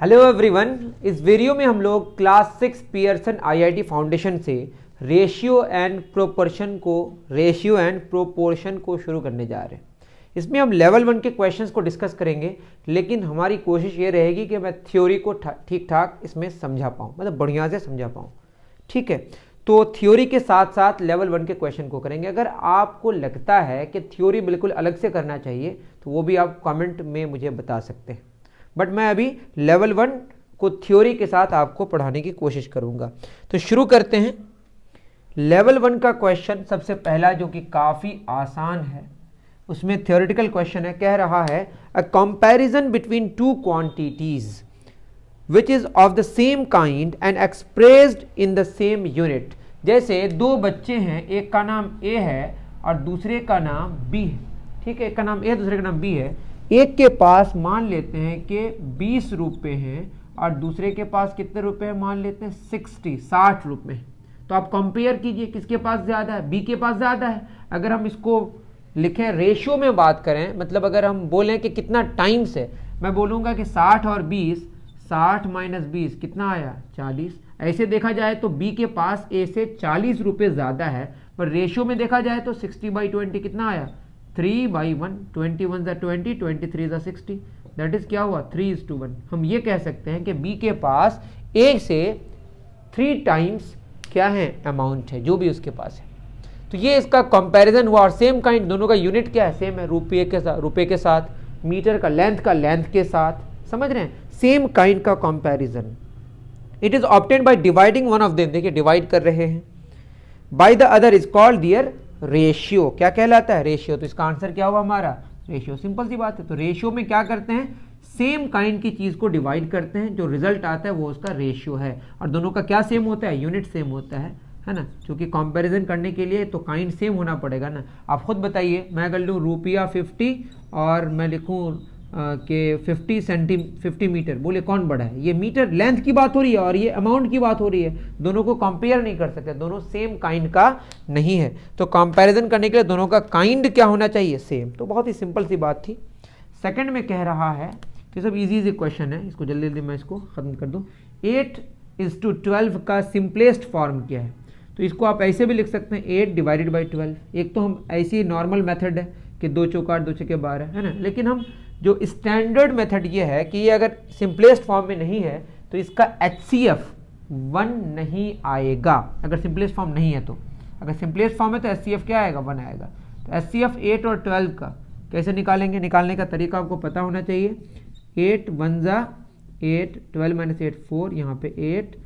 Hello everyone, इस video में हम लोग क्लास 6 पियर्सन आईआईटी फाउंडेशन से रेशियो एंड प्रोपोर्शन को शुरू करने जा रहे हैं। इसमें हम लेवल 1 के क्वेश्चंस को डिस्कस करेंगे, लेकिन हमारी कोशिश ये रहेगी कि मैं थ्योरी को ठीक ठाक इसमें समझा पाऊँ, मतलब बढ़िया से समझा पाऊँ। ठीक है, तो थ्योरी के साथ साथ लेवल 1 के क्वेश्चन को करेंगे। अगर आपको लगता है कि थ्योरी बिल्कुल अलग से करना चाहिए तो वो भी आप कमेंट में मुझे बता सकते हैं, बट मैं अभी लेवल 1 को थ्योरी के साथ आपको पढ़ाने की कोशिश करूंगा। तो शुरू करते हैं। लेवल 1 का क्वेश्चन सबसे पहला, जो कि काफ़ी आसान है, उसमें थ्योरेटिकल क्वेश्चन है। कह रहा है a comparison between two quantities which is of the same kind and expressed in the same unit. जैसे दो बच्चे हैं, एक का नाम ए है और दूसरे का नाम बी है। ठीक है, एक का नाम ए, दूसरे का नाम बी है। एक के पास मान लेते हैं कि 20 रुपये हैं और दूसरे के पास कितने रुपए हैं, मान लेते हैं 60 रुपये। तो आप कंपेयर कीजिए किसके पास ज़्यादा है, बी के पास ज़्यादा है। अगर हम इसको लिखें, रेशियो में बात करें, मतलब अगर हम बोलें कि कितना टाइम्स है, मैं बोलूँगा कि 60 और 20, 60 माइनस 20 कितना आया, 40। ऐसे देखा जाए तो बी के पास ए से 40 रुपये ज़्यादा है, पर रेशियो में देखा जाए तो 60/20 कितना आया, 3/1, 21 ज़ा 20, 23 ज़ा 60, दैट इज क्या हुआ, 3:1। हम ये कह सकते हैं कि बी के पास ए से 3 टाइम्स क्या है, अमाउंट है, जो भी उसके पास है। तो ये इसका कंपैरिजन हुआ। और सेम काइंड, दोनों का यूनिट क्या है, सेम है, रुपये के साथ, मीटर का लेंथ के साथ, समझ रहे हैं, सेम काइंड का comparison. It is obtained by dividing one of them, देखिए डिवाइड कर रहे हैं, by the other is called their ratio. क्या कहलाता है, रेशियो। तो इसका आंसर क्या हुआ हमारा, रेशियो। सिंपल सी बात है। तो रेशियो में क्या करते हैं, सेम काइंड की चीज को डिवाइड करते हैं, जो रिजल्ट आता है वो उसका रेशियो है। और दोनों का क्या सेम होता है, यूनिट सेम होता है ना। क्योंकि कंपैरिजन करने के लिए तो काइंड सेम होना पड़ेगा ना। आप खुद बताइए, मैं अगर लूँ रुपया 50 और मैं लिखूँ कि 50 मीटर, बोले कौन बड़ा है। ये मीटर लेंथ की बात हो रही है और ये अमाउंट की बात हो रही है, दोनों को कंपेयर नहीं कर सकते, दोनों सेम काइंड का नहीं है। तो कंपैरिजन करने के लिए दोनों का काइंड क्या होना चाहिए, सेम। तो बहुत ही सिंपल सी बात थी। सेकंड में कह रहा है, तो सब इजी क्वेश्चन है, इसको जल्दी जल्दी मैं इसको खत्म कर दूँ। 8:12 का सिंपलेस्ट फॉर्म क्या है। तो इसको आप ऐसे भी लिख सकते हैं, 8/12। एक तो हम ऐसी नॉर्मल मेथड है कि 2 चौका 8 2 छक्के 12 है ना, लेकिन हम जो स्टैंडर्ड मेथड ये है कि ये अगर सिंपलेस्ट फॉर्म में नहीं है तो इसका HCF 1 नहीं आएगा, अगर सिंपलेस्ट फॉर्म नहीं है तो। अगर सिंपलेस्ट फॉर्म है तो HCF क्या आएगा, 1 आएगा। तो HCF 8 और 12 का कैसे निकालेंगे, निकालने का तरीका आपको पता होना चाहिए। 8 1 ज़ा 8, 12 माइनस 8 4, यहाँ पे 8,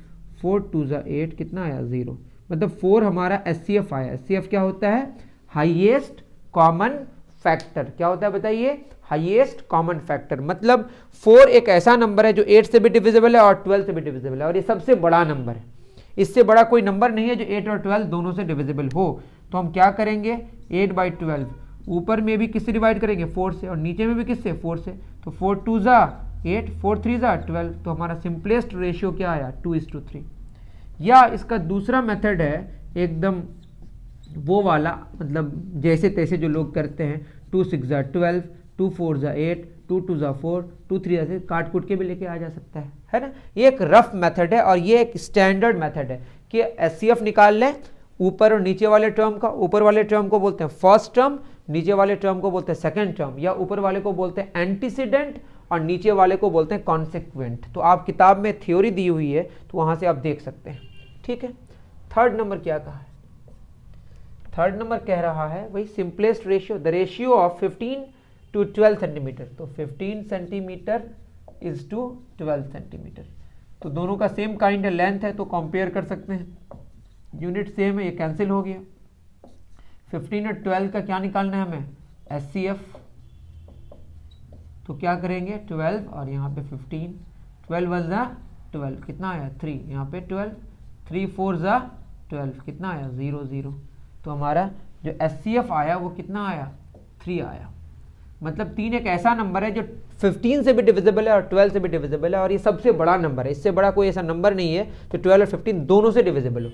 4 2 ज़ा 8, कितना आया, 0। मतलब 4 हमारा HCF आया। HCF क्या होता है, हाईएस्ट कॉमन फैक्टर। क्या होता है बताइए, हाईएस्ट कॉमन फैक्टर। मतलब 4 एक ऐसा नंबर है जो 8 से भी डिविजिबल है और 12 से भी डिविजिबल है, और ये सबसे बड़ा नंबर है। इससे बड़ा कोई नंबर नहीं है जो 8 और 12 दोनों से डिविजिबल हो। तो हम क्या करेंगे, 8/12 ऊपर में भी किससे डिवाइड करेंगे, 4 से, और नीचे में भी किससे, 4 से। तो 4 2 ज़ा 8, 4 3 ज़ा 12। तो हमारा सिंपलेस्ट रेशियो क्या आया, 2:3। या इसका दूसरा मेथड है एकदम वो वाला, मतलब जैसे तैसे जो लोग करते हैं, 2 6 ज़ा 12, 2 4 ज़ा 8, 2 2 ज़ा 4, 2 3 ज़ा 6, काट कूट के भी लेके आ जा सकता है ना। ये एक रफ मेथड है और ये एक स्टैंडर्ड मेथड है कि HCF निकाल लें ऊपर और नीचे वाले टर्म का। ऊपर वाले टर्म को बोलते हैं फर्स्ट टर्म, नीचे वाले टर्म को बोलते हैं सेकेंड टर्म, या ऊपर वाले को बोलते हैं एंटीसीडेंट और नीचे वाले को बोलते हैं कॉन्सिक्वेंट। तो आप किताब में थ्योरी दी हुई है तो वहाँ से आप देख सकते हैं। ठीक है, थर्ड नंबर क्या कहा है, थर्ड नंबर कह रहा है वही simplest ratio, the ratio of 15 to 12 centimetre. तो 15 सेंटीमीटर इज टू 12 सेंटीमीटर। तो दोनों का सेम काइंड है, लेंथ है, तो कंपेयर कर सकते हैं, यूनिट सेम है, ये कैंसिल हो गया। 15 और 12 का क्या निकालना है हमें, HCF। तो क्या करेंगे, 12 और यहाँ पे 15, 12 1 ज़ा 12, कितना आया, 3, यहाँ पे 12, 3 4 ज़ा 12, कितना आया, 0 0। तो हमारा जो HCF आया वो कितना आया, 3 आया। मतलब 3 एक ऐसा नंबर है जो 15 से भी डिविजिबल है और 12 से भी डिविजिबल है, और ये सबसे बड़ा नंबर है। इससे बड़ा कोई ऐसा नंबर नहीं है तो 12 और 15 दोनों से डिविजिबल हो।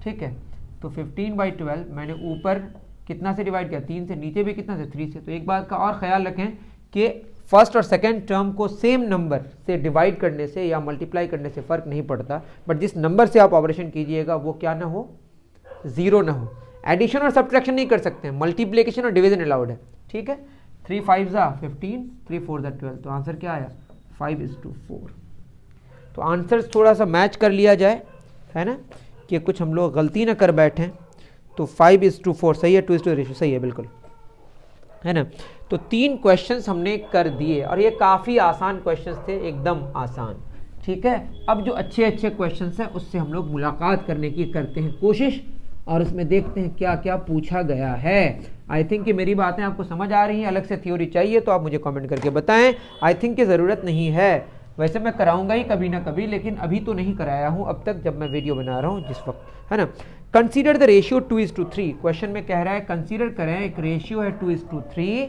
ठीक है, तो 15/12 मैंने ऊपर कितना से डिवाइड किया, 3 से, नीचे भी कितना से, 3 से। तो एक बात का और ख्याल रखें कि फर्स्ट और सेकेंड टर्म को सेम नंबर से डिवाइड करने से या मल्टीप्लाई करने से फ़र्क नहीं पड़ता, बट जिस नंबर से आप ऑपरेशन कीजिएगा वो क्या ना हो, ज़ीरो ना हो। एडिशन और सब्ट्रैक्शन नहीं कर सकते हैं, मल्टीप्लिकेशन और डिवीजन अलाउड है, ठीक है। 3 5 15, 3 4 12, तो आंसर क्या आया 5:4। तो आंसर थोड़ा सा मैच कर लिया जाए, है ना, कि कुछ हम लोग गलती ना कर बैठें। तो 5:4 सही है, 2:1 रेशियो सही है बिल्कुल, है ना। तो 3 क्वेश्चंस हमने कर दिए और ये काफ़ी आसान क्वेश्चंस थे, एकदम आसान, ठीक है। अब जो अच्छे अच्छे क्वेश्चंस हैं उससे हम लोग मुलाकात करने की करते हैं कोशिश और उसमें देखते हैं क्या क्या पूछा गया है। आई थिंक कि मेरी बातें आपको समझ आ रही हैं। अलग से थ्योरी चाहिए तो आप मुझे कमेंट करके बताएं। आई थिंक की ज़रूरत नहीं है, वैसे मैं कराऊंगा ही कभी ना कभी, लेकिन अभी तो नहीं कराया हूं अब तक जब मैं वीडियो बना रहा हूं जिस वक्त, है ना। Consider the ratio 2:3। क्वेश्चन में कह रहा है कंसीडर करें एक रेशियो है 2:3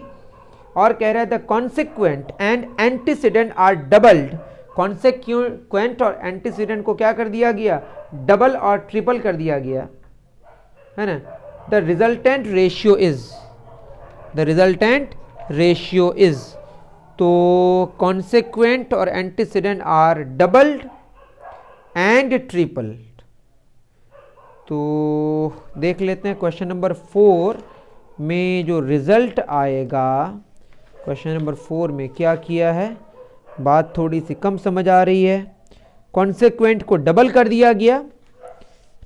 और कह रहा है the consequent and antecedent are doubled. Consequent और एंटीसीडेंट को क्या कर दिया गया, डबल और ट्रिपल कर दिया गया, है ना। द रिजल्टेंट रेशियो इज, तो कॉन्सिक्वेंट और antecedent are doubled and triple. तो देख लेते हैं क्वेश्चन नंबर 4 में जो रिजल्ट आएगा, क्वेश्चन नंबर 4 में क्या किया है, बात थोड़ी सी कम समझ आ रही है। कॉन्सिक्वेंट को डबल कर दिया गया,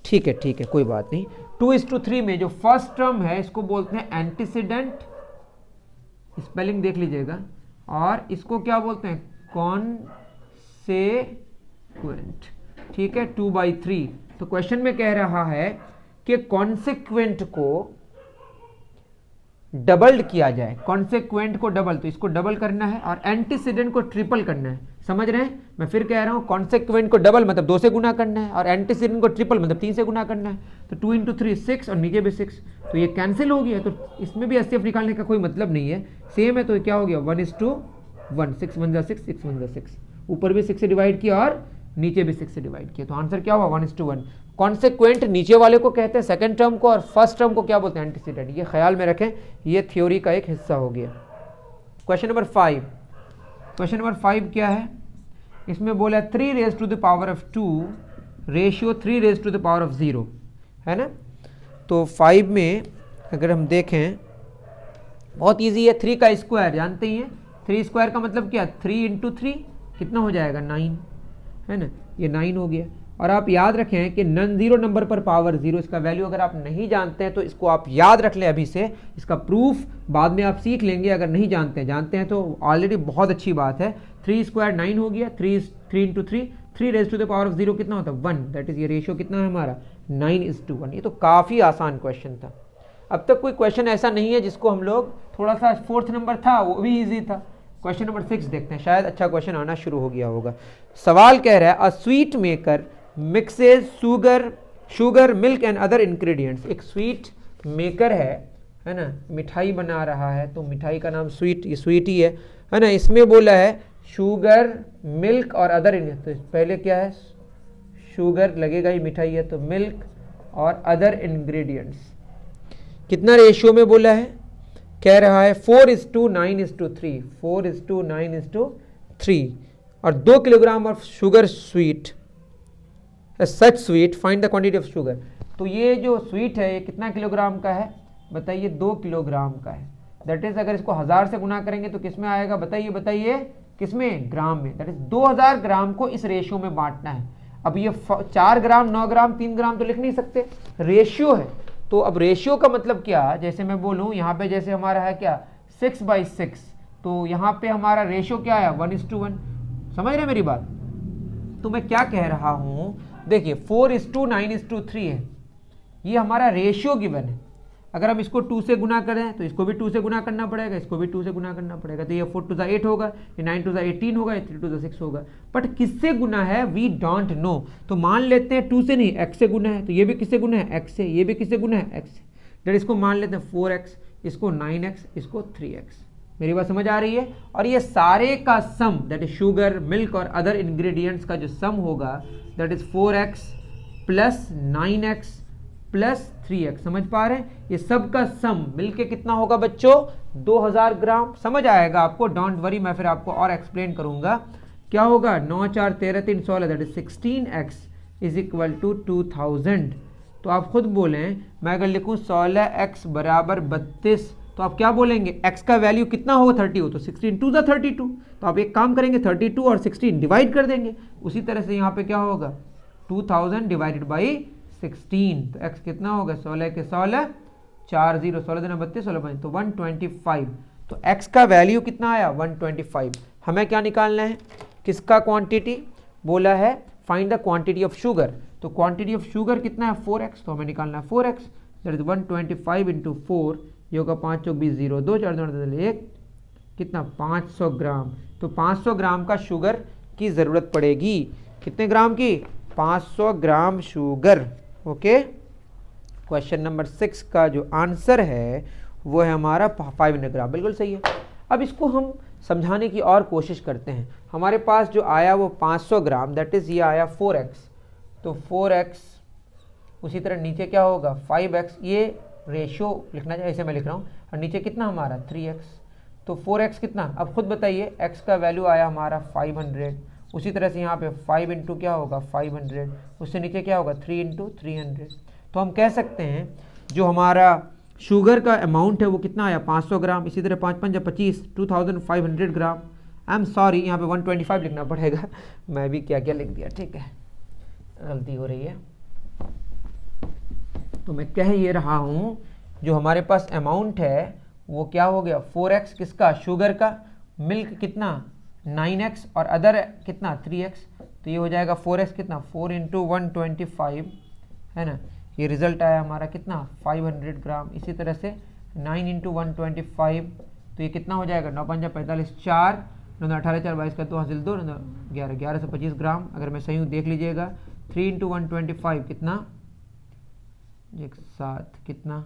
ठीक है कोई बात नहीं। 2:3 में जो फर्स्ट टर्म है इसको बोलते हैं एंटीसीडेंट, स्पेलिंग देख लीजिएगा, और इसको क्या बोलते हैं कॉन्सेक्वेंट, ठीक है 2/3। तो क्वेश्चन में कह रहा है कि कॉन्सेक्वेंट को डबल्ड किया जाए, कॉन्सेक्वेंट को डबल, तो इसको डबल करना है और एंटीसीडेंट को ट्रिपल करना है, समझ रहे हैं। मैं फिर कह रहा हूं कॉन्सेक्वेंट को डबल मतलब 2 से गुना करना है और एंटीसीडेंट को ट्रिपल मतलब 3 से गुना करना है। तो 2 × 3 6 और नीचे भी 6, तो ये कैंसिल हो गया। तो इसमें भी HCF निकालने का कोई मतलब नहीं है, सेम है। तो क्या हो गया 1:1, 6 1 6, 6 1 6, ऊपर भी 6 से डिवाइड किया और नीचे भी 6 से डिवाइड किया, तो आंसर क्या हुआ 1:1। कॉन्सेक्वेंट नीचे वाले को कहते हैं सेकंड टर्म को और फर्स्ट टर्म को क्या बोलते हैं एंटीसीडेंट। ये ख्याल में रखें, ये थ्योरी का एक हिस्सा हो गया। क्वेश्चन नंबर 5, क्वेश्चन नंबर 5 क्या है, इसमें बोला 3⁻², रेशियो 3⁻0, है ना। तो 5 में अगर हम देखें बहुत इजी है, 3 का स्क्वायर जानते ही हैं, 3 स्क्वायर का मतलब क्या, 3 × 3 कितना हो जाएगा 9, है ना, ये 9 हो गया। और आप याद रखें कि नॉन जीरो नंबर पर पावर 0, इसका वैल्यू अगर आप नहीं जानते हैं तो इसको आप याद रख लें अभी से, इसका प्रूफ बाद में आप सीख लेंगे। अगर नहीं जानते हैं तो ऑलरेडी बहुत अच्छी बात है। 3 स्क्वायर 9 हो गया, 3 × 3, 3⁻0 कितना होता है 1, दैट इज ये रेशियो कितना है हमारा 9:1। ये तो काफ़ी आसान क्वेश्चन था। अब तक कोई क्वेश्चन ऐसा नहीं है जिसको हम लोग, थोड़ा सा 4th नंबर था वो भी ईजी था। क्वेश्चन नंबर 6 देखते हैं, शायद अच्छा क्वेश्चन आना शुरू हो गया होगा। सवाल कह रहा है a sweet maker mixes sugar milk and other ingredients. एक स्वीट मेकर है ना, मिठाई बना रहा है, तो मिठाई का नाम स्वीट, ये स्वीट ही है ना। इसमें बोला है शुगर मिल्क और अदर, तो पहले क्या है शुगर लगेगा ही, मिठाई है तो मिल्क और अदर इंग्रेडिएंट्स। कितना रेशियो में बोला है, कह रहा है 4:9:3, 4:9:3 और 2 kilogram of sugar sweet, such sweet find the quantity of sugar. तो ये जो स्वीट है ये कितना किलोग्राम का है बताइए, 2 किलोग्राम का है। दैट इज अगर इसको 1000 से गुना करेंगे तो किस में आएगा बताइए किसमें, ग्राम में। दैट इज 2000 ग्राम को इस रेशियो में बांटना है। अब ये 4 ग्राम 9 ग्राम 3 ग्राम तो लिख नहीं सकते, रेशियो है। तो अब रेशियो का मतलब क्या, जैसे मैं बोलूँ यहाँ पे जैसे हमारा है क्या 6/6, तो यहाँ पे हमारा रेशियो क्या है 1:1। समझ रहे मेरी बात। तो मैं क्या कह रहा हूँ, देखिए 4:9:3 है, ये हमारा रेशियो गिवन है। अगर हम इसको 2 से गुना करें तो इसको भी 2 से गुना करना पड़ेगा, इसको भी 2 से गुना करना पड़ेगा। तो ये 4×2 8 होगा, ये 9×2 18 होगा, ये 3×2 6 होगा। बट किससे गुना है वी डोंट नो। तो मान लेते हैं 2 से नहीं x से गुना है, तो ये भी किससे गुना है x से, ये भी किससे गुना है x से। डेट इसको मान लेते हैं 4x, इसको 9x, इसको 3x। मेरी बात समझ आ रही है। और ये सारे का सम दैट इज शुगर मिल्क और अदर इंग्रेडिएंट्स का जो सम होगा that is 4x + 9x plus 3x, समझ पा रहे हैं? ये सब का सम मिलके कितना होगा बच्चों? 2000 ग्राम। समझ आएगा आपको, डोंट वरी, मैं फिर आपको और एक्सप्लेन करूंगा। क्या होगा? 9 4 13 3 16, that is 16x is equal to 2000। तो आप खुद बोलें, मैं अगर लिखूं 16x बराबर 32, तो आप क्या बोलेंगे? x का वैल्यू कितना होगा? 30 हो, तो 16 2 32। तो आप एक काम करेंगे, 32 और 16 डिवाइड कर देंगे। उसी तरह से यहाँ पे क्या होगा? 2000 डिवाइडेड बाई 16, तो x कितना होगा? 16 के 16 4 0, 16 दिन 32, 16 5, तो 125। तो x का वैल्यू कितना आया? 125। हमें क्या निकालना है? किसका क्वांटिटी? बोला है find the quantity of sugar. तो क्वांटिटी ऑफ शुगर कितना है? 4x, तो हमें निकालना है 4x, दैट इज 125 इंटू 4, ये होगा 5 चौक 20 0 2 4 2 1, कितना? 500 ग्राम। तो 500 ग्राम का शुगर की ज़रूरत पड़ेगी। कितने ग्राम की? 500 gram sugar. Okay, question number 6 का जो आंसर है वो है हमारा 500 ग्राम। बिल्कुल सही है। अब इसको हम समझाने की और कोशिश करते हैं। हमारे पास जो आया वो 500 ग्राम, दैट इज़ ये आया 4x, तो 4x, उसी तरह नीचे क्या होगा? 5x, ये रेशियो लिखना चाहिए, ऐसे मैं लिख रहा हूँ, और नीचे कितना हमारा? 3x, तो 4x कितना? अब खुद बताइए, x का वैल्यू आया हमारा 500, उसी तरह से यहाँ पे 5 इंटू क्या होगा? 500, उससे नीचे क्या होगा? 3 इंटू 300। तो हम कह सकते हैं जो हमारा शुगर का अमाउंट है वो कितना आया? 500 ग्राम। इसी तरह 5 5 25, 2500 ग्राम। आई एम सॉरी, यहाँ पे 125 लिखना पड़ेगा, मैं भी क्या क्या लिख दिया, ठीक है, गलती हो रही है। तो मैं कह ये रहा हूँ जो हमारे पास अमाउंट है वो क्या हो गया? 4x किसका? शुगर का। मिल्क कितना? 9x, और अदर कितना? 3x, तो ये हो जाएगा 4x कितना? 4 इंटू 125, है ना, ये रिजल्ट आया हमारा कितना? 500 ग्राम। इसी तरह से 9 इंटू 125, तो ये कितना हो जाएगा? 9 5 45, 4 9 18 4 22 का 2 हासिल 2 11 11 से 25 ग्राम। अगर मैं सही हूँ देख लीजिएगा, 3 इंटू 125 कितना? एक साथ कितना?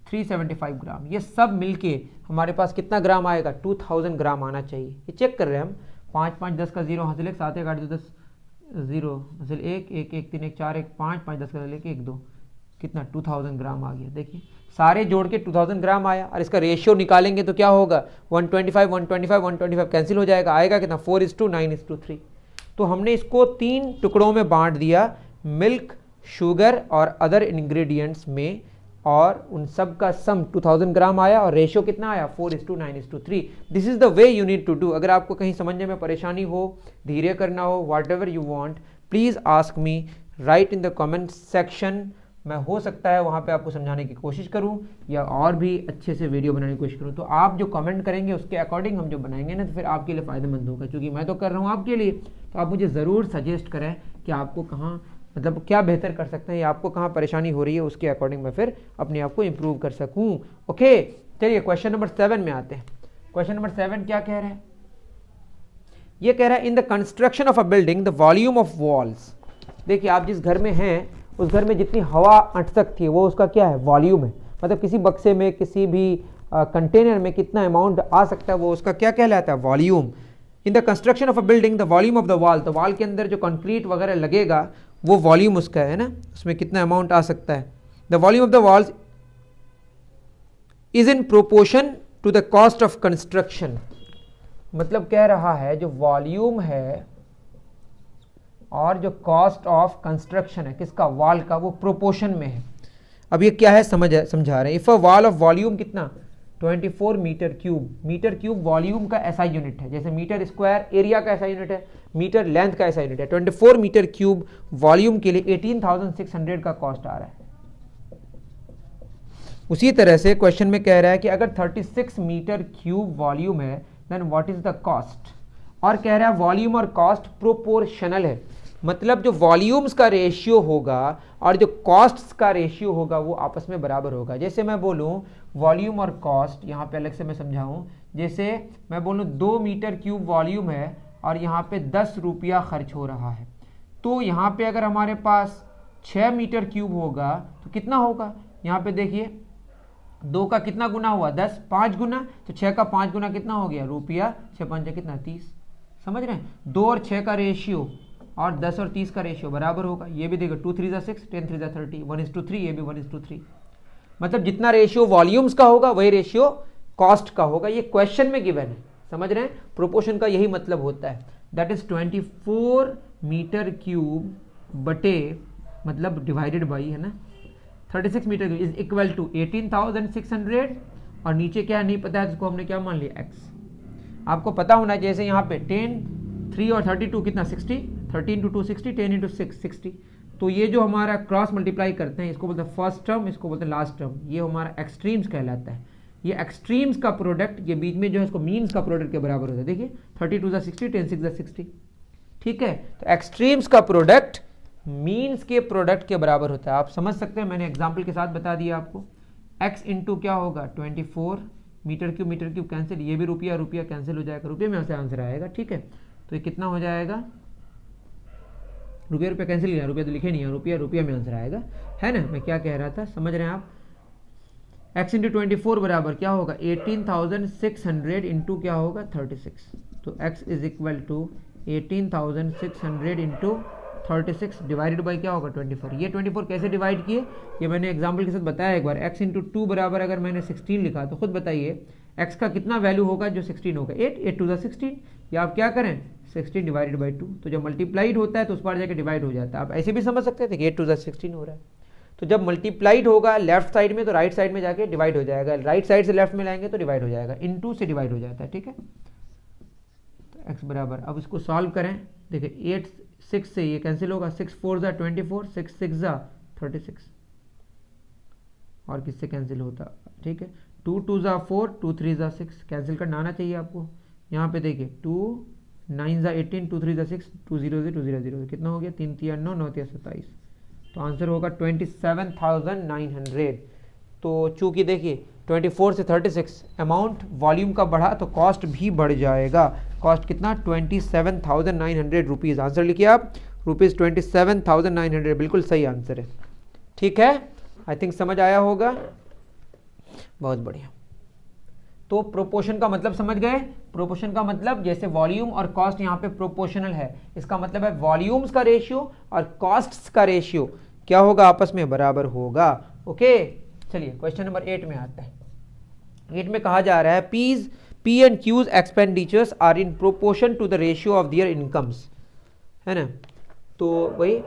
375 ग्राम। ये सब मिलके हमारे पास कितना ग्राम आएगा? 2000 ग्राम आना चाहिए। ये चेक कर रहे हैं हम। 5 5 10 का 0 हासिल 1, 7 1 8 2 10 0 हासिल 1 1 1 3 1 4 1 5 5 10 का 1 2, कितना? 2000 ग्राम आ गया। देखिए सारे जोड़ के 2000 ग्राम आया, और इसका रेशियो निकालेंगे तो क्या होगा? 125 125 125 कैंसिल हो जाएगा, आएगा कितना? 4:9:3। तो हमने इसको 3 टुकड़ों में बांट दिया, मिल्क, शुगर और अदर इंग्रेडिएंट्स में, और उन सब का सम 2000 ग्राम आया, और रेशियो कितना आया? 4:9:3। This is the way you need to do. अगर आपको कहीं समझने में परेशानी हो, धीरे करना हो, what ever you want, please ask me, right in the comment section. मैं हो सकता है वहाँ पे आपको समझाने की कोशिश करूँ, या और भी अच्छे से वीडियो बनाने की कोशिश करूँ। तो आप जो कमेंट करेंगे उसके अकॉर्डिंग हम जो बनाएंगे ना, तो फिर आपके लिए फ़ायदेमंद होगा, क्योंकि मैं तो कर रहा हूँ आपके लिए। तो आप मुझे ज़रूर सजेस्ट करें कि आपको कहाँ, मतलब क्या बेहतर कर सकते हैं, या आपको कहाँ परेशानी हो रही है, उसके अकॉर्डिंग मैं फिर अपने आप को इम्प्रूव कर सकूँ। ओके, चलिए क्वेश्चन नंबर 7 में आते हैं। क्वेश्चन नंबर 7 क्या कह रहे हैं? ये कह रहा है in the construction of a building the volume of walls. देखिए आप जिस घर में हैं उस घर में जितनी हवा अट सकती है वो उसका क्या है? वॉल्यूम है। मतलब किसी बक्से में, किसी भी कंटेनर में कितना अमाउंट आ सकता है वो उसका क्या कहलाता है? Volume. In the construction of a building the volume of the wall, तो वॉल के अंदर जो कंक्रीट वगैरह लगेगा वो वॉल्यूम उसका है ना, उसमें कितना अमाउंट आ सकता है। The volume of the walls is in proportion to the cost of construction. मतलब कह रहा है जो वॉल्यूम है और जो कॉस्ट ऑफ कंस्ट्रक्शन है किसका? वॉल का, वो प्रोपोर्शन में है। अब ये क्या है समझा रहे हैं। If a wall of volume कितना? 24 metre cube. Metre cube volume का ऐसा यूनिट है, जैसे मीटर स्क्वायर एरिया का ऐसा यूनिट है, मीटर लेंथ का ऐसा यूनिट है। 24 मीटर क्यूब वॉल्यूम के लिए 18,600 का कॉस्ट आ रहा है। उसी तरह से क्वेश्चन में कह रहा है कि अगर 36 मीटर क्यूब वॉल्यूम है then what is the cost, और कह रहा है वॉल्यूम और कॉस्ट प्रोपोर्शनल है। मतलब जो वॉल्यूम्स का रेशियो होगा और जो कॉस्ट्स का रेशियो होगा वो आपस में बराबर होगा। जैसे मैं बोलूँ वॉल्यूम और कॉस्ट, यहाँ पे अलग से मैं समझाऊँ, जैसे मैं बोलूँ 2 मीटर क्यूब वॉल्यूम है और यहाँ पे 10 रुपया खर्च हो रहा है, तो यहाँ पे अगर हमारे पास 6 मीटर क्यूब होगा तो कितना होगा? यहाँ पे देखिए 2 का कितना गुना हुआ? 10, 5 गुना, तो 6 का 5 गुना कितना हो गया? रुपया। 6 5 कितना? 30। समझ रहे हैं? 2 और 6 का रेशियो, और 10 और 30 का रेशियो बराबर होगा। ये भी देखो 2 3 जा 6, 10 3 जा 30, 1:3, ये भी 1:3। मतलब जितना रेशियो वॉल्यूम्स का होगा वही रेशियो कॉस्ट का होगा। ये क्वेश्चन में गिवन है, समझ रहे हैं? प्रोपोर्शन का यही मतलब होता है। दैट इज 24 मीटर क्यूब बटे मतलब डिवाइडेड बाई, है ना, 36 metre cube is equal to 18,600। और नीचे क्या नहीं पता है, इसको हमने क्या मान लिया, एक्स। आपको पता होना जैसे यहाँ पे 10, 3 और 32 कितना 60, 13 × 2 60, 10 × 6 60। तो ये जो हमारा क्रॉस मल्टीप्लाई करते हैं इसको बोलते हैं फर्स्ट टर्म, इसको बोलते हैं लास्ट टर्म। ये हमारा एक्सट्रीम्स कहलाता है। ये एक्सट्रीम्स का प्रोडक्ट, ये बीच में जो है इसको मीन्स का प्रोडक्ट के बराबर होता है। देखिए 32 जा 60, 10 6 जा 60, ठीक है। तो एक्सट्रीम्स का प्रोडक्ट मीन्स के प्रोडक्ट के बराबर होता है। आप समझ सकते हैं, मैंने एग्जाम्पल के साथ बता दिया आपको। x इंटू क्या होगा 24 मीटर क्यूब कैंसिल, ये भी रुपया रुपया कैंसिल हो जाएगा, रुपये में से आंसर आएगा, ठीक है। तो ये कितना हो जाएगा, रुपया रुपया कैंसिल किया, रुपया तो लिखे नहीं है, रुपया रुपया में आंसर आएगा, है ना। मैं क्या कह रहा था, समझ रहे हैं आप? x इंटू 24 बराबर क्या होगा 18,600 इंटू क्या होगा 36। तो x is equal to 18,600 into 36 divided by क्या होगा 24। ये 24 कैसे डिवाइड किए, ये मैंने एग्जाम्पल के साथ बताया एक बार। x इंटू 2 बराबर अगर मैंने 16 लिखा तो खुद बताइए x का कितना वैल्यू होगा जो 16 होगा, 8, 8 2 16। या आप क्या करें 16 डिवाइडेड बाई 2, तो जब मल्टीप्लाइड होता है तो उस पर जाकर डिवाइड हो जाता है। आप ऐसे भी समझ सकते थे कि 8 2 16 हो रहा है। तो जब मल्टीप्लाइड होगा लेफ्ट साइड में तो राइट साइड में जाके डिवाइड हो जाएगा, राइट साइड से लेफ्ट में लाएंगे तो डिवाइड हो जाएगा, इनटू से डिवाइड हो जाता है, ठीक है। तो x बराबर, अब इसको सॉल्व करें, देखिए 8 6 से ये कैंसिल होगा, 6 4 जा 24, 6 6 जा 36, और किससे कैंसिल होता, ठीक है। 2 2 जा 4, 2 3 जा 6, कैंसिल करना आना चाहिए आपको। यहाँ पे देखिए 2 9 जा 18, 2 3 जा 6, 2 0 2 0 0, कितना हो गया 3 3 9 9 3 27। तो आंसर होगा 27,900। तो चूंकि देखिए 24 से 36 अमाउंट वॉल्यूम का बढ़ा तो कॉस्ट भी बढ़ जाएगा। कॉस्ट कितना 27,900 रुपीज़। आंसर लिखिए आप, रुपीज़ 27,900, बिल्कुल सही आंसर है, ठीक है। आई थिंक समझ आया होगा, बहुत बढ़िया। तो प्रोपोर्शन का मतलब समझ गए। प्रोपोर्शन का मतलब जैसे वॉल्यूम और कॉस्ट यहाँ पे प्रोपोर्शनल है, इसका मतलब है वॉल्यूम्स का रेशियो और कॉस्ट्स का रेशियो क्या होगा, आपस में बराबर होगा। ओके, चलिए क्वेश्चन नंबर 8 में आता है। 8 में कहा जा रहा है P and Q's expenditures are in proportion to the ratio of their incomes, है ना। तो वही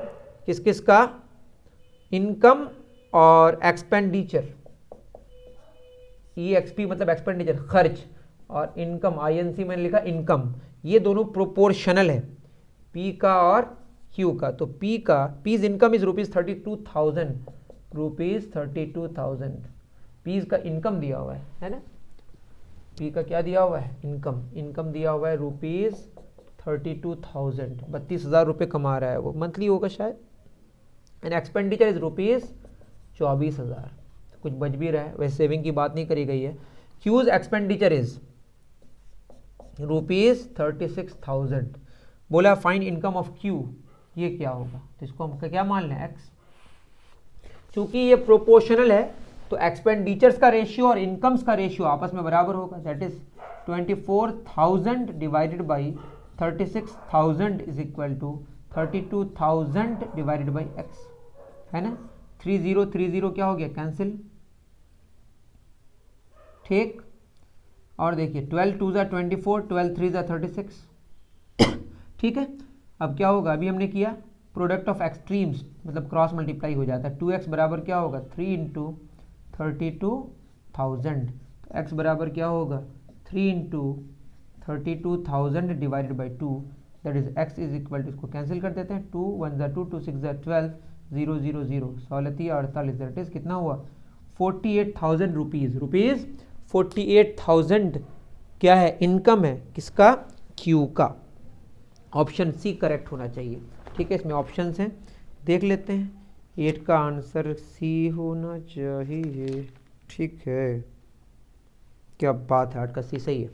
किस किस का, इनकम और एक्सपेंडिचर, EXP मतलब एक्सपेंडिचर खर्च, और इनकम INC मैंने लिखा इनकम, ये दोनों प्रोपोर्शनल है P का और Q का। तो P's इनकम इज ₹32,000, ₹32,000 P's का इनकम दिया हुआ है ना। P का क्या दिया हुआ है, इनकम दिया हुआ है ₹32,000, 32,000 रुपये कमा रहा है वो, मंथली होगा शायद। एंड एक्सपेंडिचर इज ₹24,000, कुछ बच भी रहा है, वैसे सेविंग की बात नहीं करी गई है। Q's expenditure is ₹36,000। बोला फाइंड इनकम ऑफ क्यू, ये क्या होगा, तो इसको हम क्या मान लें x। चूंकि ये प्रोपोर्शनल है तो एक्सपेंडिचर्स का रेशियो और इनकम्स का रेशियो आपस में बराबर होगा। That is 24,000 divided by 36,000 is equal to 32,000 divided by x, है ना। 30 30 क्या हो गया, कैंसिल, ठीक। और देखिए 12 2 जा 24, 12 3 जा 36, ठीक है। अब क्या होगा, अभी हमने किया प्रोडक्ट ऑफ एक्सट्रीम्स, मतलब क्रॉस मल्टीप्लाई हो जाता है। 2x बराबर क्या होगा 3 इंटू 32,000, तो x बराबर क्या होगा 3 into 32,000 divided by 2, that is x is equal to, इसको कैंसिल कर देते हैं, 2 1 जा 2, 2 6 जा 12, 0 0 0, 16 दैट इज कितना हुआ 48,000 रुपीज़। 48,000 क्या है, इनकम है किसका, Q का। ऑप्शन सी करेक्ट होना चाहिए, ठीक है। इसमें ऑप्शंस हैं, देख लेते हैं। 8 का आंसर सी होना चाहिए, ठीक है, क्या बात है, 8 का सी सही है।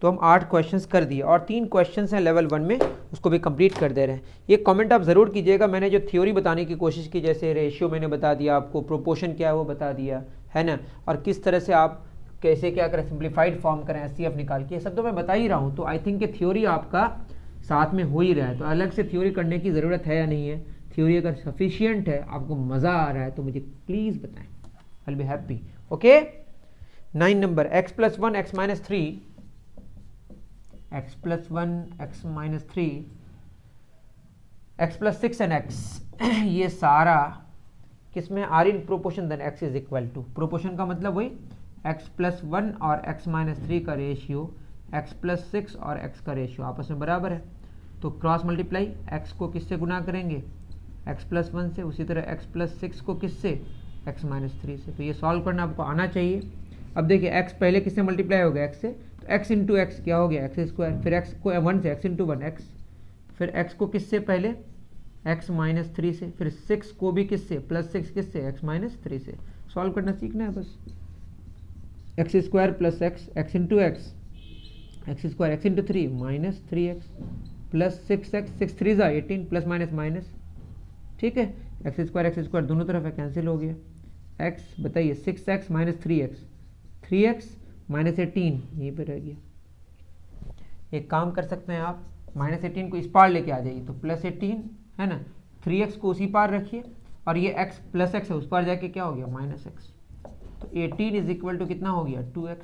तो हम 8 क्वेश्चंस कर दिए और 3 क्वेश्चंस हैं लेवल 1 में, उसको भी कंप्लीट कर दे रहे हैं। ये कमेंट आप ज़रूर कीजिएगा, मैंने जो थ्योरी बताने की कोशिश की, जैसे रेशियो मैंने बता दिया आपको, प्रोपोर्शन क्या है वो बता दिया, है ना, और किस तरह से आप कैसे क्या करें, सिंप्लीफाइड फॉर्म करें SCF निकाल के, ये सब तो मैं बता ही रहा हूँ। तो आई थिंक ये थ्योरी आपका साथ में हो ही रहा है, तो अलग से थ्योरी करने की ज़रूरत है या नहीं है? थ्योरी अगर सफिशियंट है, आपको मज़ा आ रहा है तो मुझे प्लीज़ बताएं, I will be happy. Okay, 9 number, x plus 1 x minus 3, x plus 1 x minus 3, x plus 6 and x ये सारा किसमें are in proportion, then x is equal to, proportion का मतलब वही x प्लस 1 और x माइनस 3 का ratio x plus 6 और x का रेशियो आपस में बराबर है, तो क्रॉस मल्टीप्लाई x को किससे गुना करेंगे, x प्लस 1 से, उसी तरह x प्लस 6 को किससे, x माइनस 3 से। तो ये सॉल्व करना आपको आना चाहिए। अब देखिए x पहले किससे मल्टीप्लाई हो गया, x से, तो x इंटू एक्स क्या हो गया, x स्क्वायर, फिर x को 1 से, x इंटू 1 x, फिर x को किससे पहले, x माइनस 3 से, फिर 6 को भी किससे, प्लस 6 किससे, x माइनस 3 से। सॉल्व करना सीखना है बस, x square plus x into x, x square, x into 3 minus 3x plus 6x, 6 3 जा 18 प्लस माइनस माइनस, ठीक है, एक्स स्क्वायर दोनों तरफ है, कैंसिल हो गया, x बताइए 6x माइनस 3x माइनस 18 यहीं पे रह गया। एक काम कर सकते हैं आप, माइनस 18 को इस पार लेके आ जाइए, तो प्लस 18 है ना, 3x को उसी पार रखिए, और ये x प्लस x है, उस पार जाके क्या हो गया, माइनस x, तो 18 इज इक्वल टू कितना हो गया, 2x,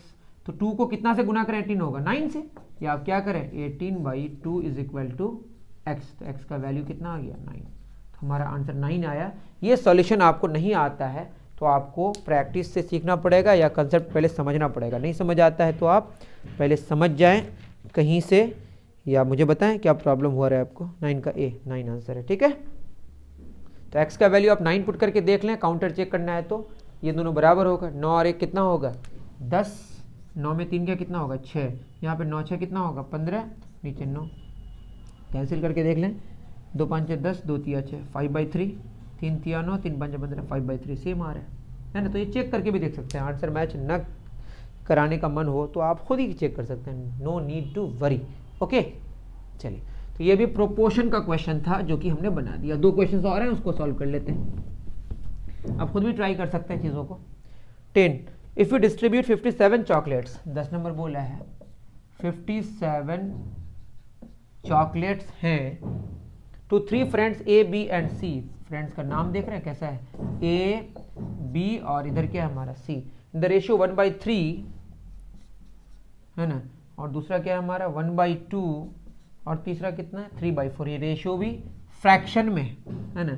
तो 2 को कितना से गुना करें, 18 होगा 9 से, या आप क्या करें, 18/2 इज इक्वल टू x, तो x का वैल्यू कितना आ गया, 9, तो हमारा आंसर 9 आया। ये सॉल्यूशन आपको नहीं आता है तो आपको प्रैक्टिस से सीखना पड़ेगा, या कंसेप्ट पहले समझना पड़ेगा। नहीं समझ आता है तो आप पहले समझ जाएं कहीं से, या मुझे बताएं क्या प्रॉब्लम हुआ रहा है आपको। 9 का ए, 9 आंसर है, ठीक है। तो x का वैल्यू आप 9 पुट करके देख लें, काउंटर चेक करना है तो ये दोनों बराबर होगा, 9 और 1 कितना होगा, 10, 9 में 3 का कितना होगा, 6, यहाँ पे 9 6 कितना होगा, 15, नीचे 9, कैंसिल करके देख लें, 2 5 10, 2 3 6, 5/3, 3 3 9, 3 5 15, 5/3 सेम आ रहा है ना। तो ये चेक करके भी देख सकते हैं, आंसर मैच न कराने का मन हो तो आप खुद ही चेक कर सकते हैं, no need to worry. Okay, चलिए, तो ये भी प्रोपोर्शन का क्वेश्चन था जो कि हमने बना दिया। 2 क्वेश्चन और हैं, उसको सॉल्व कर लेते हैं, आप खुद भी ट्राई कर सकते हैं चीज़ों को। 10, if you distribute 57 chocolates, 10 number बोला है, 57 चॉकलेट्स हैं to 3 friends A B and C, friends का नाम देख रहे हैं कैसा है, ए बी और इधर क्या है हमारा सी, द रेशियो 1/3 है ना, और दूसरा क्या है हमारा 1/2, और तीसरा कितना है 3/4, ये रेशियो भी फ्रैक्शन में है ना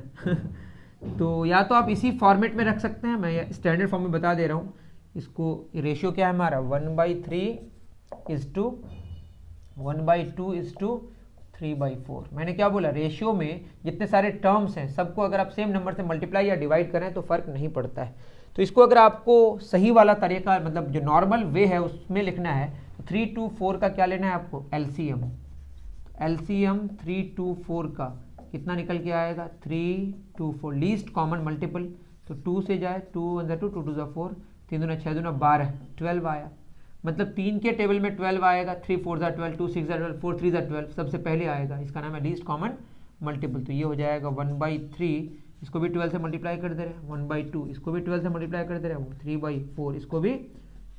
तो या तो आप इसी फॉर्मेट में रख सकते हैं, मैं स्टैंडर्ड फॉर्म में बता दे रहा हूँ इसको। रेशियो क्या है हमारा 1/3 इज टू 1/2 इज टू 3/4। मैंने क्या बोला, रेशियो में जितने सारे टर्म्स हैं सबको अगर आप सेम नंबर से मल्टीप्लाई या डिवाइड करें तो फर्क नहीं पड़ता है। तो इसको अगर आपको सही वाला तरीका, मतलब जो नॉर्मल वे है उसमें लिखना है, तो 3 2 4 का क्या लेना है आपको, एलसीएम। एलसीएम 3 2 4 का कितना निकल के आएगा, 3 2 4, लीस्ट कॉमन मल्टीपल, तो 2 से जाए, 2 1 2, 2 2 4, 3 दूना 6 दूना 12, 12 आया, मतलब 3 के टेबल में 12 आएगा, 3 4 12, 2 6 12, 4 3 12, सबसे पहले आएगा, इसका नाम है लीस्ट कॉमन मल्टीपल। तो ये हो जाएगा 1/3, इसको भी 12 से मल्टीप्लाई कर दे रहे हैं, 1/2 इसको भी 12 से मल्टीप्लाई कर दे रहे हैं, 3/4 इसको भी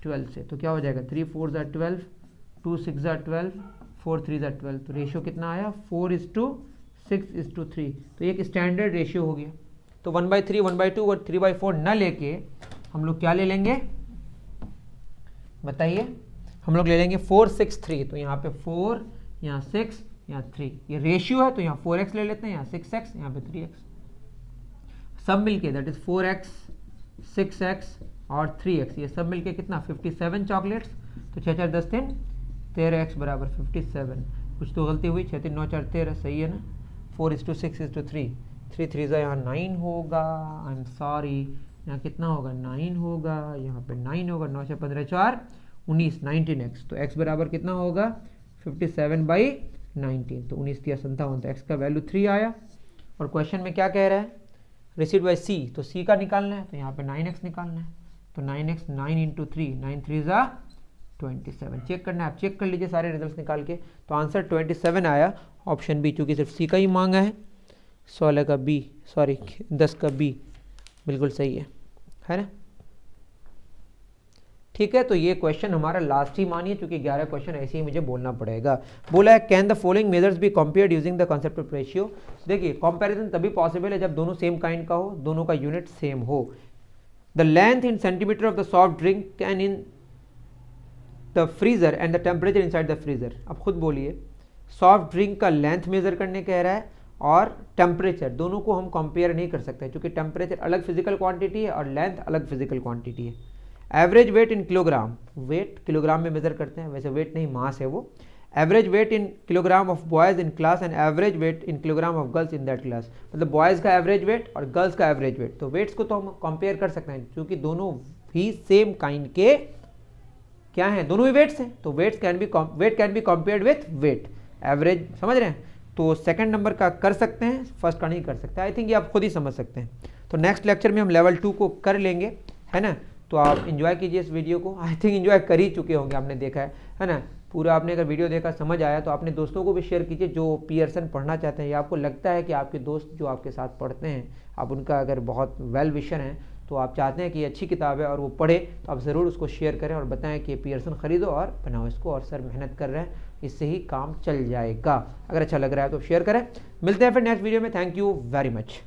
12 से, तो क्या हो जाएगा 3 4 12, 2 6 12, 4 3 12, तो रेशियो कितना आया 4:6:3, तो एक स्टैंडर्ड रेशियो हो गया। तो 1/3 1/2 और 3/4 न लेके हम लोग क्या ले लेंगे बताइए, हम लोग ले लेंगे 4 6 3, तो यहाँ पे 4, यहाँ 6, यहाँ 3, ये रेशियो है तो यहाँ 4x ले लेते हैं, यहाँ 6x, यहाँ पे 3x, सब मिलके दैट इज 4x 6x और 3x, ये सब मिलके कितना 57 चॉकलेट्स, तो 6 4 10 3 13x बराबर 57। कुछ तो गलती हुई, 6 3 9 4 13, सही है ना, 4:6:3, 3 3 यहाँ 9 होगा, आई एम सॉरी, यहाँ कितना होगा 9 होगा, यहाँ पे 9 होगा, 9 6 15 4 19, 19x, तो x बराबर कितना होगा 57/19, तो 19 3 57, तो x का वैल्यू 3 आया। और क्वेश्चन में क्या कह रहा है, रिसीव्ड बाय c, तो c का निकालना है, तो यहाँ पे 9x निकालना है, तो 9x 9 × 3, 9 3 27, चेक करना है, आप चेक कर लीजिए सारे रिजल्ट्स निकाल के, तो आंसर 27 आया, ऑप्शन बी, चूँकि सिर्फ सी का ही मांगा है, 16 का बी, सॉरी 10 का बी बिल्कुल सही है ना। ठीक है, तो ये क्वेश्चन हमारा लास्ट ही मानिए, क्योंकि 11 क्वेश्चन ऐसे ही मुझे बोलना पड़ेगा। बोला है can the following measures be compared using the concept of ratio. देखिए कंपैरिजन तभी पॉसिबल है जब दोनों सेम काइंड का हो, दोनों का यूनिट सेम हो। The length in centimetre of the soft drink can in the freezer and the temperature inside the freezer. अब खुद बोलिए, सॉफ्ट ड्रिंक का लेंथ मेजर करने कह रहा है और टेम्परेचर, दोनों को हम कंपेयर नहीं कर सकते क्योंकि टेम्परेचर अलग फिजिकल क्वांटिटी है और लेंथ अलग फिजिकल क्वांटिटी है। Average weight in kilogram, wait kilogram में मेजर करते हैं, वैसे वेट नहीं मास है वो। Average weight in kilogram of boys in class and average weight in kilogram of girls in that class. मतलब बॉयज़ का एवरेज वेट और गर्ल्स का एवरेज वेट, तो वेट्स को तो हम कंपेयर कर सकते हैं क्योंकि दोनों भी सेम काइंड के क्या हैं, दोनों ही वेट्स हैं, तो weight can be compared with weight. Average समझ रहे हैं, तो सेकंड नंबर का कर सकते हैं, फर्स्ट का नहीं कर सकते। आई थिंक ये आप खुद ही समझ सकते हैं। तो नेक्स्ट लेक्चर में हम लेवल 2 को कर लेंगे, है ना। तो आप इन्जॉय कीजिए इस वीडियो को, आई थिंक इन्जॉय कर ही चुके होंगे, आपने देखा है ना पूरा। आपने अगर वीडियो देखा समझ आया तो अपने दोस्तों को भी शेयर कीजिए जो पियर्सन पढ़ना चाहते हैं, या आपको लगता है कि आपके दोस्त जो आपके साथ पढ़ते हैं, आप उनका अगर बहुत वेल विशर हैं तो आप चाहते हैं कि ये अच्छी किताब है और वो पढ़े, तो आप ज़रूर उसको शेयर करें और बताएं कि पियर्सन ख़रीदो और बनाओ इसको, और सर मेहनत कर रहे हैं, इससे ही काम चल जाएगा। अगर अच्छा लग रहा है तो शेयर करें। मिलते हैं फिर नेक्स्ट वीडियो में। Thank you very much.